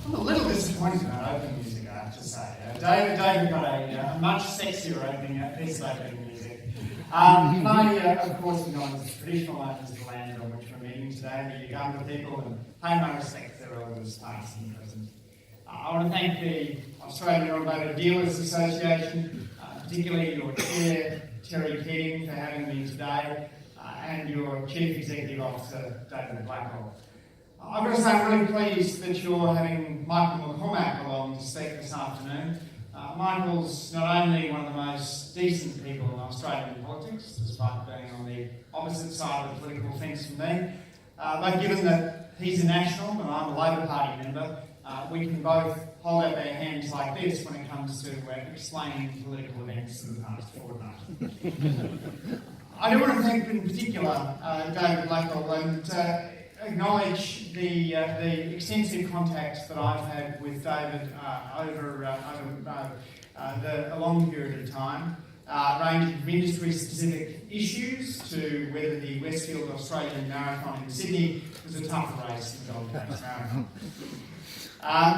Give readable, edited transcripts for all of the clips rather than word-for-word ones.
I'm a little disappointed in our opening music, I have to say. David got a much sexier piece of opening music. I, of course, acknowledge the traditional owners of the land on which we're meeting today, the younger people, and pay my respects to their elders, past and present. I want to thank the Australian Automotive Dealers Association, particularly your chair, Terry Keating, for having me today, and your Chief Executive Officer, David Blackwell. I've got to say I'm really pleased that you're having Michael McCormack along to speak this afternoon. Michael's not only one of the most decent people in Australian politics, despite being on the opposite side of the political fence from me, but given that he's a National and I'm a Labor Party member, we can both hold up our hands like this when it comes to explaining political events in the past fortnight. I do want to thank in particular David Blackwell and acknowledge the extensive contacts that I've had with David over a long period of time, ranging from industry-specific issues to whether the Westfield Australian Marathon in Sydney was a tougher race than the Gold Coast Marathon.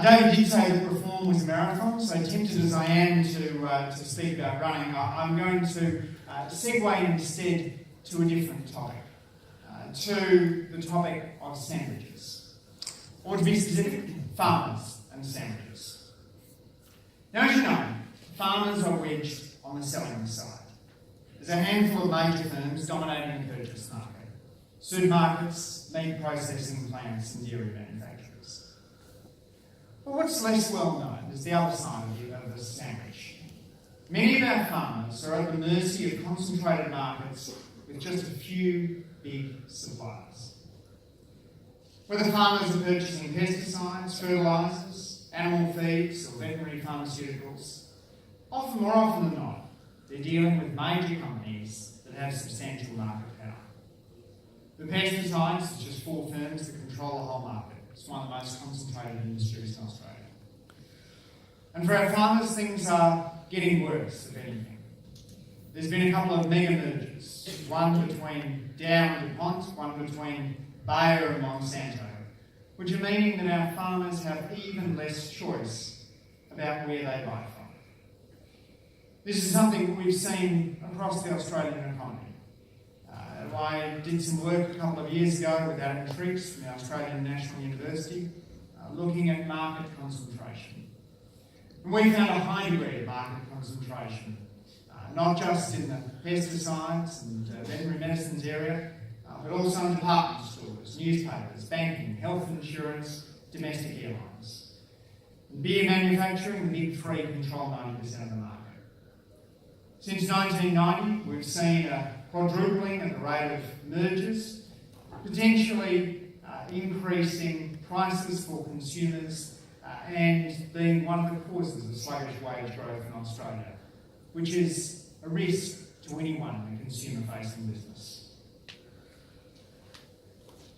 David did say that reform was a marathon, so tempted as I am to speak about running, I'm going to segue instead to a different topic. To the topic of sandwiches, or to be specific, farmers and sandwiches. Now, as you know, farmers are wedged on the selling side. There's a handful of major firms dominating the purchase market: supermarkets, meat processing plants, and dairy manufacturers. But what's less well known is the other side of the sandwich. Many of our farmers are at the mercy of concentrated markets with just a few big suppliers. Whether farmers are purchasing pesticides, fertilisers, animal feeds or veterinary pharmaceuticals, more often than not, they're dealing with major companies that have substantial market power. The pesticides, it's just 4 firms that control the whole market. It's one of the most concentrated industries in Australia. And for our farmers, things are getting worse, if anything. There's been a couple of mega mergers, one between Dow and DuPont, one between Bayer and Monsanto, which are meaning that our farmers have even less choice about where they buy from. This is something that we've seen across the Australian economy. I did some work a couple of years ago with Adam Triggs from the Australian National University, looking at market concentration. And we found a high degree of market concentration, not just in the pesticides and veterinary medicines area, but also in department stores, newspapers, banking, health insurance, domestic airlines. In beer manufacturing, the big 3 control 90% of the market. Since 1990, we've seen a quadrupling of the rate of mergers, potentially increasing prices for consumers and being one of the causes of sluggish wage growth in Australia, which is a risk to anyone in a consumer-facing business.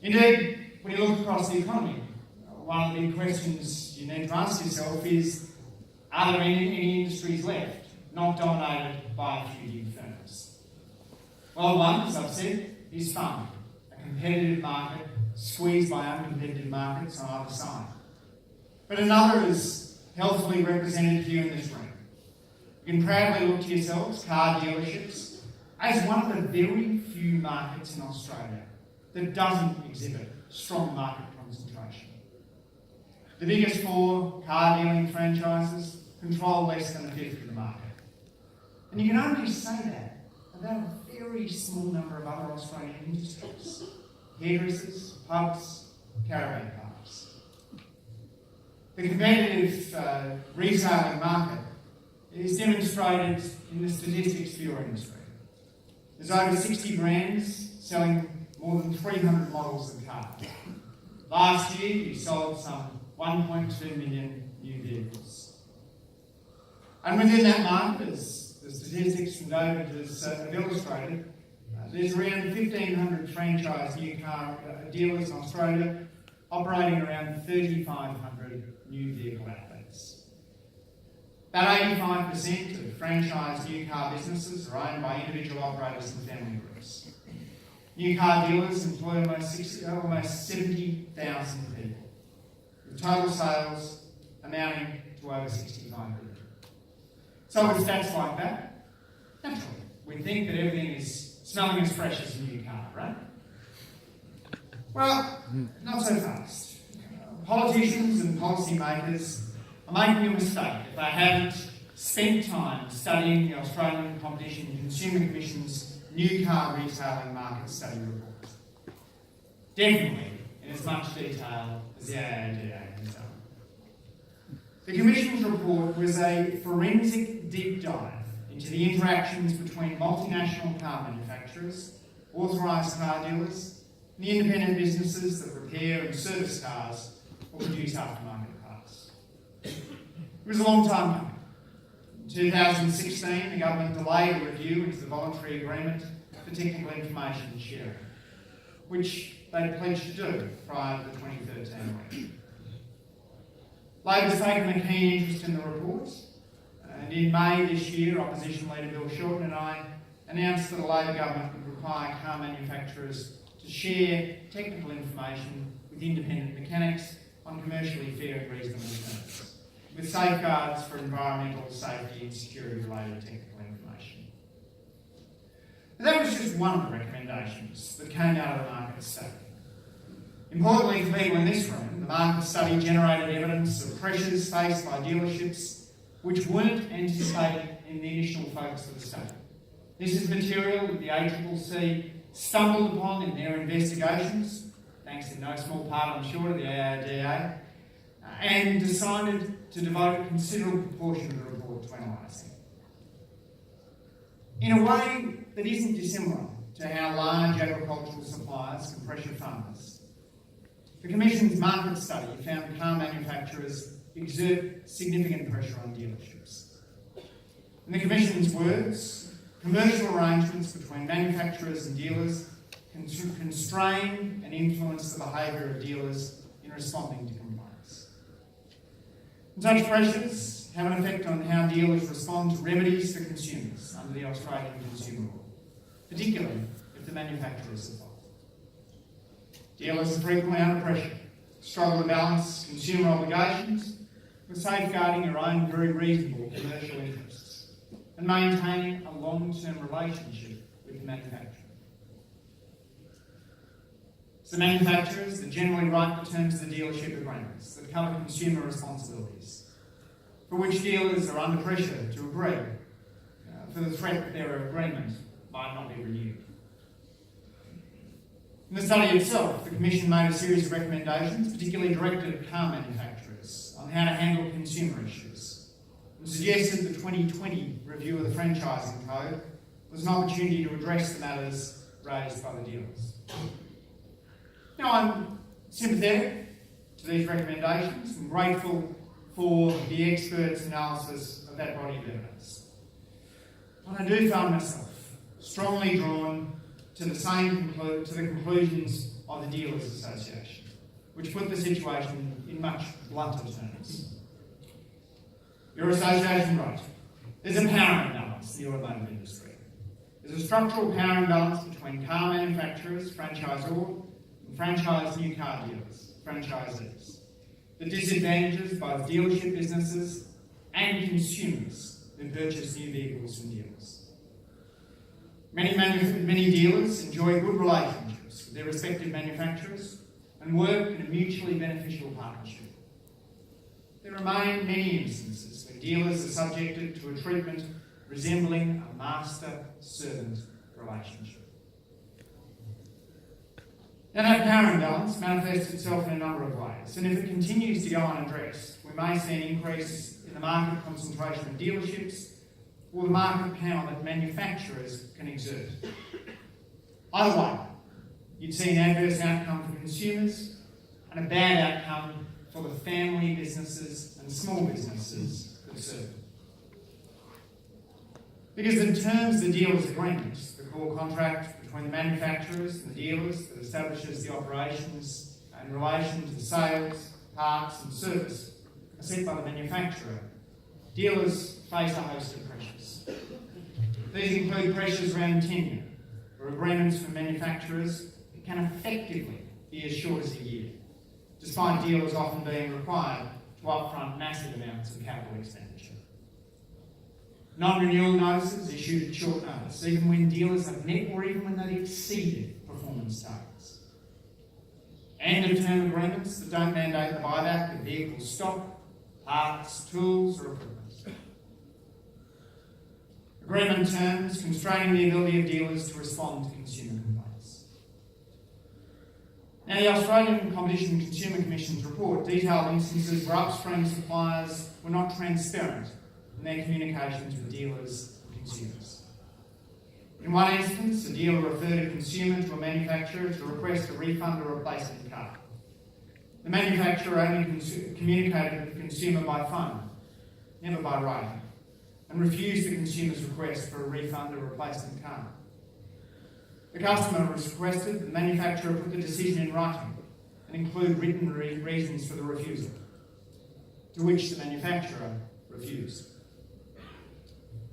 Indeed, when you look across the economy, one of the big questions you need to ask yourself is, are there any industries left not dominated by a few big firms? Well, one, as I've said, is farming, a competitive market squeezed by uncompetitive markets on either side. But another is healthily represented here in this room. You can proudly look to yourselves, car dealerships, as one of the very few markets in Australia that doesn't exhibit strong market concentration. The biggest 4 car dealing franchises control less than a fifth of the market. And you can only say that about a very small number of other Australian industries: hairdressers, pubs, caravan parks. The competitive retailing market is demonstrated in the statistics for your industry. There's over 60 brands selling more than 300 models of cars. Last year, you sold some 1.2 million new vehicles. And within that market, as the statistics from David has illustrated, there's around 1,500 franchise new car dealers in Australia operating around 3,500 new vehicle outlets. About 85% of franchise new car businesses are owned by individual operators and family groups. New car dealers employ almost 70,000 people, with with total sales amounting to over 65 billion. So with stats like that, naturally, we think that everything is smelling as fresh as a new car, right? Well, not so fast. Politicians and policymakers are making a mistake if they haven't spent time studying the Australian Competition and Consumer Commission's new car retailing market study report. Definitely in as much detail as the AADA has done. The Commission's report was a forensic deep dive into the interactions between multinational car manufacturers, authorised car dealers, and the independent businesses that repair and service cars or produce aftermarket parts. It was a long time coming. In 2016, the government delayed a review into the voluntary agreement for technical information sharing, which they pledged to do prior to the 2013 election. Labor's taken a keen interest in the report, and in May this year, Opposition Leader Bill Shorten and I announced that the Labor government would require car manufacturers to share technical information with independent mechanics on commercially fair and reasonable terms, with safeguards for environmental, safety and security related technical information. But that was just one of the recommendations that came out of the market study. Importantly for people in this room, the market study generated evidence of pressures faced by dealerships which weren't anticipated in the initial focus of the study. This is material that the ACCC stumbled upon in their investigations, thanks in no small part, I'm sure, to the AADA, and decided to devote a considerable proportion of the report to analysing. In a way that isn't dissimilar to how large agricultural suppliers can pressure farmers, the Commission's market study found car manufacturers exert significant pressure on dealerships. In the Commission's words, commercial arrangements between manufacturers and dealers can constrain and influence the behaviour of dealers in responding to complaints. And such pressures have an effect on how dealers respond to remedies for consumers under the Australian Consumer Law, particularly if the manufacturer is involved. Dealers are frequently under pressure, struggle to balance consumer obligations with safeguarding their own very reasonable commercial interests and maintaining a long-term relationship with the manufacturer. It's the manufacturers that generally write the terms of the dealership agreements that cover consumer responsibilities, for which dealers are under pressure to agree for the threat that their agreement might not be renewed. In the study itself, the Commission made a series of recommendations, particularly directed at car manufacturers, on how to handle consumer issues, and suggested the 2020 review of the franchising code was an opportunity to address the matters raised by the dealers. Now, I'm sympathetic to these recommendations and grateful for the experts' analysis of that body of evidence. But I do find myself strongly drawn to the conclusions of the Dealers Association, which put the situation in much blunter terms. Your association right. There's a power imbalance in the automotive industry. There's a structural power imbalance between car manufacturers, franchisor, and franchised new car dealers, franchisees, that disadvantages both dealership businesses and consumers who purchase new vehicles from dealers. Many dealers enjoy good relationships with their respective manufacturers and work in a mutually beneficial partnership. There remain many instances where dealers are subjected to a treatment resembling a master-servant relationship. Now, that power imbalance manifests itself in a number of ways, and if it continues to go unaddressed, we may see an increase in the market concentration of dealerships or the market power that manufacturers can exert. Either way, you'd see an adverse outcome for consumers and a bad outcome for the family businesses and small businesses that serve them. Because in terms of the dealer's agreement, the core contract between the manufacturers and the dealers that establishes the operations in relation to the sales, parts and service are set by the manufacturer, dealers face a host of pressures. These include pressures around tenure, where agreements for manufacturers can effectively be as short as a year, despite dealers often being required to upfront massive amounts of capital expenditure. Non-renewal notices issued at short notice, even when dealers have met or even when they've exceeded performance targets. End-of-term agreements that don't mandate the buyback of vehicle stock, parts, tools or equipment. Agreement terms constraining the ability of dealers to respond to consumer complaints. Now, the Australian Competition and Consumer Commission's report detailed instances where upstream suppliers were not transparent in their communications with dealers and consumers. In one instance, a dealer referred a consumer to a manufacturer to request a refund or replacement car. The manufacturer only communicated with the consumer by phone, never by writing, and refused the consumer's request for a refund or replacement car. The customer was requested that the manufacturer put the decision in writing and include written reasons for the refusal, to which the manufacturer refused.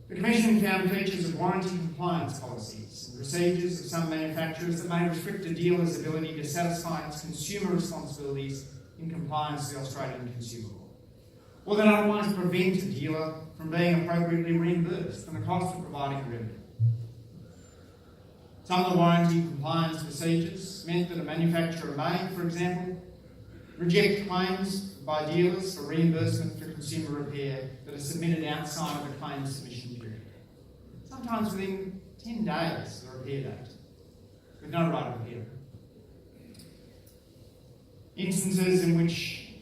The Commission found features of warranty compliance policies and procedures of some manufacturers that may restrict a dealer's ability to satisfy its consumer responsibilities in compliance with the Australian consumer law, or that otherwise prevent a dealer from being appropriately reimbursed for the cost of providing a remedy. Some of the warranty compliance procedures meant that a manufacturer may, for example, reject claims by dealers for reimbursement for consumer repair that are submitted outside of the claims submission period, sometimes within 10 days of the repair date, with no right of appeal. Instances in which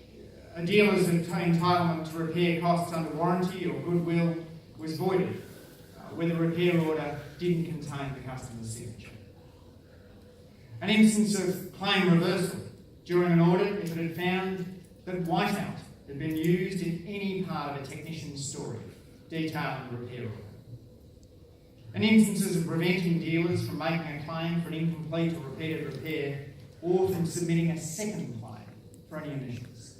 a dealer's entitlement to repair costs under warranty or goodwill was voided, where the repair order didn't contain the customer's signature. An instance of claim reversal during an audit if it had found that whiteout had been used in any part of a technician's story detailing the repair order. And instances of preventing dealers from making a claim for an incomplete or repeated repair or from submitting a second claim for any omissions.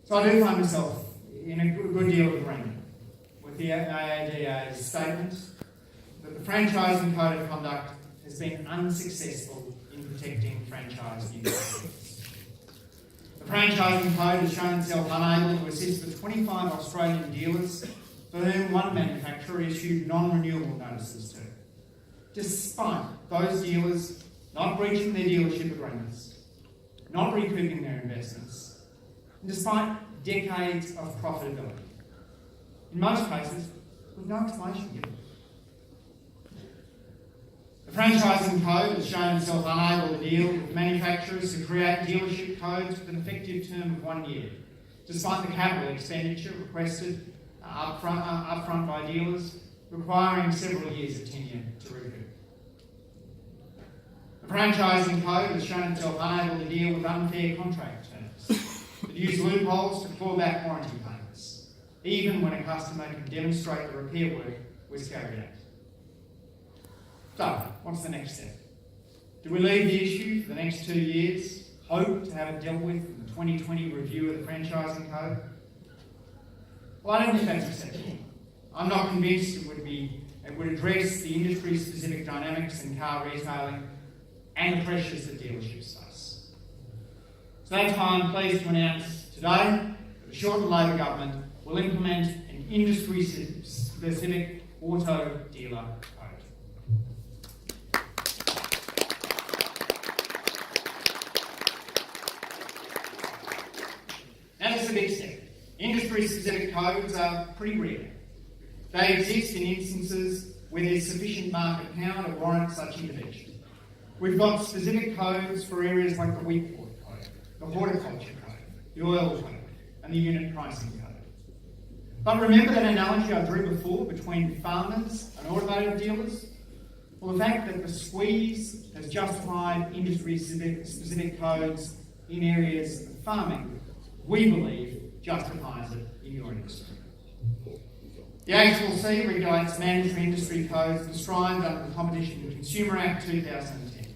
So I do find myself in a good deal of agreement with the AADA's statement that the Franchising Code of Conduct has been unsuccessful in protecting franchise dealers. The Franchising Code has shown itself unable to assist the 25 Australian dealers for whom one manufacturer issued non-renewal notices to, despite those dealers not breaching their dealership agreements, not recouping their investments, and despite decades of profitability. In most cases, with no explanation given. The Franchising Code has shown itself unable to deal with manufacturers who create dealership codes with an effective term of 1 year, despite the capital expenditure requested upfront by dealers, requiring several years of tenure to recoup. The Franchising Code has shown itself unable to deal with unfair contract terms that use loopholes to claw back warranty payments, even when a customer can demonstrate the repair work was carried out. So, what's the next step? Do we leave the issue for the next 2 years, hope to have it dealt with in the 2020 review of the Franchising Code? Well, I don't think that's acceptable. I'm not convinced it would address the industry-specific dynamics in car retailing and the pressures that dealerships face. So that's why I'm pleased to announce today that the Shorten Labor government will implement an industry-specific auto dealer code. Now this is a big step. Industry-specific codes are pretty rare. They exist in instances where there's sufficient market power to warrant such intervention. We've got specific codes for areas like the wheat port code, the horticulture code, the oil code, and the unit pricing code. But remember that analogy I drew before between farmers and automotive dealers? Well, the fact that the squeeze has justified industry-specific codes in areas of farming, we believe, justifies it in your industry. The ACCC regulates mandatory industry codes enshrined under the Competition and Consumer Act 2010.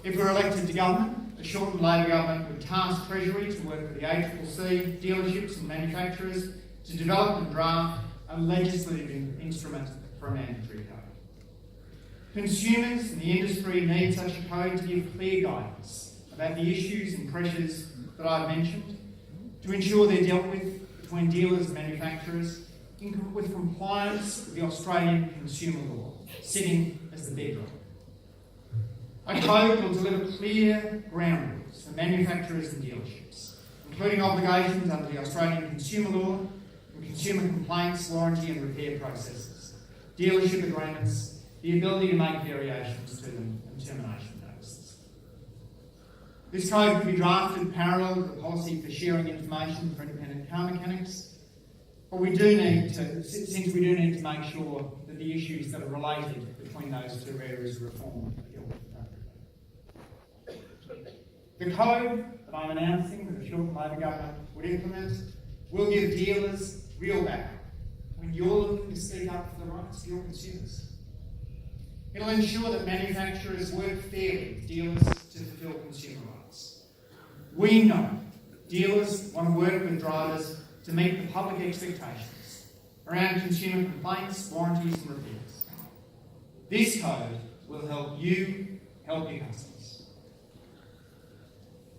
If we're elected to government, the Shorten Labor government would task Treasury to work with the ACCC, dealerships and manufacturers to develop and draft a legislative instrument for a mandatory code. Consumers and the industry need such a code to give clear guidance about the issues and pressures that I've mentioned to ensure they're dealt with between dealers and manufacturers with compliance with the Australian consumer law, sitting as the bedrock. A code will deliver clear ground rules for manufacturers and dealerships, including obligations under the Australian consumer law and consumer complaints, warranty and repair processes, dealership agreements, the ability to make variations to them, and termination notices. This code could be drafted parallel to the policy for sharing information for independent car mechanics, but we do need to make sure that the issues that are related between those two areas are reformed. The code that I'm announcing that the Short Labor government would implement will give dealers real backup when you're looking to speak up for the rights of your consumers. It'll ensure that manufacturers work fairly with dealers to fulfil consumer rights. We know dealers want to work with drivers to meet the public expectations around consumer complaints, warranties and repairs. This code will help you help your customers.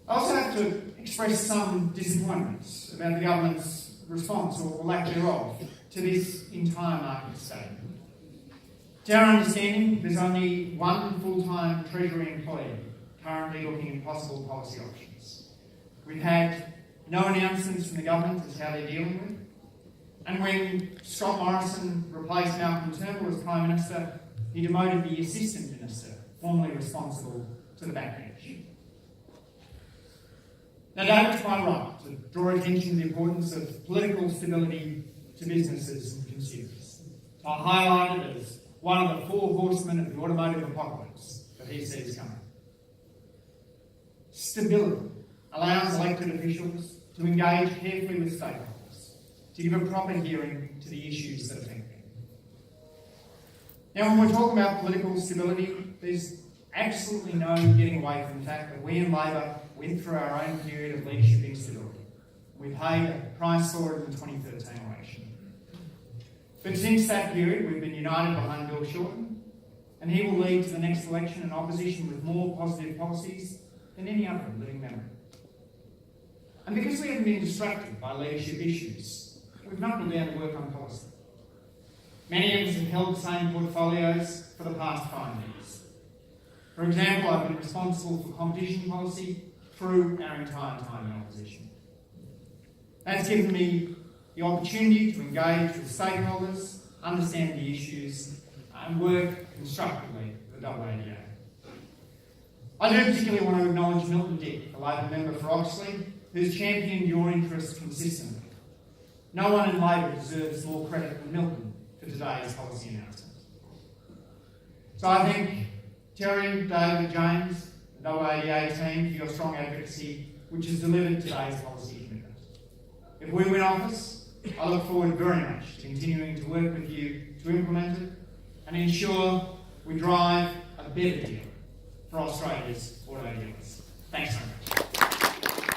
I also have to express some disappointments about the government's response, or lack thereof, to this entire market statement. To our understanding, there's only one full-time Treasury employee currently looking at possible policy options. We've had no announcements from the government as to how they're dealing with it. And when Scott Morrison replaced Malcolm Turnbull as Prime Minister, he demoted the Assistant Minister, formerly responsible to the backbench. Now, David's quite right to draw attention to the importance of political stability to businesses and consumers. I highlight it as one of the four horsemen of the automotive apocalypse that he sees coming. Stability allows elected officials to engage carefully with stakeholders, to give a proper hearing to the issues that affect them. Now, when we're talking about political stability, there's absolutely no getting away from the fact that we in Labor went through our own period of leadership instability. We paid a price for it in the 2013 election. But since that period, we've been united behind Bill Shorten, and he will lead to the next election in opposition with more positive policies than any other in living memory. And because we haven't been distracted by leadership issues, we've knuckled down to work on policy. Many of us have held the same portfolios for the past 5 years. For example, I've been responsible for competition policy through our entire time in opposition. That's given me the opportunity to engage with stakeholders, understand the issues, and work constructively with the AADA. I do particularly want to acknowledge Milton Dick, the Labor member for Oxley, who's championed your interests consistently. No one in Labor deserves more credit than Milton for today's policy announcement. So I thank Terry, David, James, the AADA team for your strong advocacy, which has delivered today's policy commitment. If we win office, I look forward very much to continuing to work with you to implement it and ensure we drive a better deal for Australia's auto dealers. Thanks so much.